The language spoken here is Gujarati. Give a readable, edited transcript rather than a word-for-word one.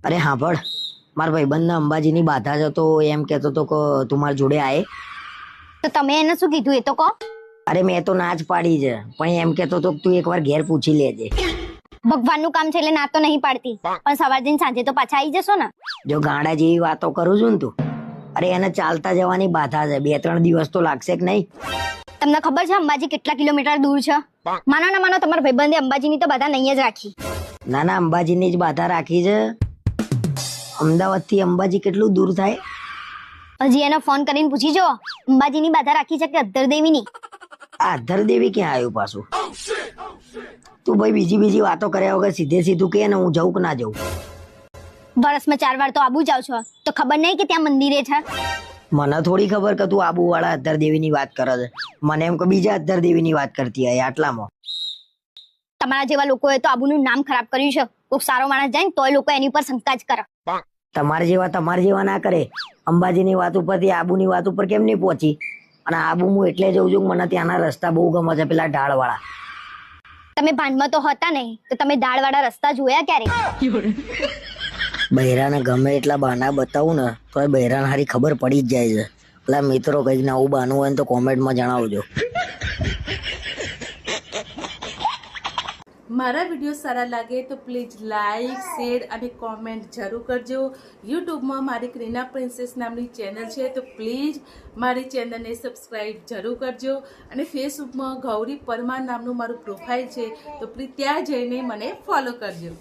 અરે હા પણ મારા ભાઈબંધના અંબાજીની બાધા જ હતો, એમ કહેતો હતો કે તું મારા જોડે આય. તો તમે એને શું કીધું એ તો કહો. અરે મેં તો ના જ પાડી છે, પણ એમ કહેતો હતો કે તું એકવાર ઘેર પૂછી લેજે. ભગવાનનું કામ છે એટલે ના તો નહીં પાડતી, પણ સવાર જઈને સાંજે તો પાછા આવી જશો ને. જો ગાંડા જેવી વાતો કરું છું ને તું. અરે એને ચાલતા જવાની બાધા છે, 2-3 દિવસ તો લાગશે કે નહીં? તમને ખબર છે અંબાજી કેટલા કિલોમીટર દૂર છે? માનો ના માનો તમારા ભાઈબંધે અંબાજીની તો બાધા નહીં જ રાખી. ના ના, અંબાજીની જ બાધા રાખી છે. અમદાવાદથી અંબાજી કેટલું દૂર થાય? હજી એને ફોન કરીને પૂછી જો અંબાજીની બાધા રાખી છે કે અધર દેવીની. આ અધરદેવી ક્યાં આવ્યું પાછું? તું ભાઈ બીજી વાતો કર્યા વગર સીધે સીધું કે ને હું જઉં કે ના જઉં? વર્ષમાં 4 વાર તો આબુ જાવ છો, તો ખબર નહીં કે ત્યાં મંદિરે છે. મને થોડી ખબર કે તું આબુ વાળા અધરદેવીની વાત કરે છે. મને એમ કે બીજા અધરદેવીની વાત કરતી હોય આટલામાં. તમારા જેવા લોકોએ તો આબુનું નામ ખરાબ કર્યું છે. કોઈક સારો માણસ જાય ને તોય લોકો એની ઉપર શંકા જ કરે. તમારા જેવા ના કરે. અંબાજીની વાત ઉપરથી આબુની વાત ઉપર કેમ નહીં પહોંચી? અને આબુ હું એટલે જઉં છું કે મને ત્યાંના રસ્તા બહુ ગમે છે, પેલા ઢાળ વાળા. તમે ભાનમાં તો હતા નહીં, તો તમે દાળવાળા રસ્તા જોયા ક્યારે? બૈરાને ગમે એટલા બહાના બતાવું ને તો એ બૈરાને હારી ખબર પડી જ જાય છે. પેલા મિત્રો કંઈક નવું બહાનું હોય ને તો કોમેન્ટમાં જણાવજો. મારા વિડીયો સારા લાગે તો પ્લીઝ લાઈક, શેર અને કોમેન્ટ જરૂર કરજો. યુટ્યુબમાં મારી ક્રીના પ્રિન્સેસ નામની ચેનલ છે, તો પ્લીઝ મારી ચેનલને સબસ્ક્રાઈબ જરૂર કરજો. અને ફેસબુકમાં ગૌરી પરમાર નામનું મારું પ્રોફાઇલ છે, તો પ્લીઝ ત્યાં જઈને મને ફોલો કરજો.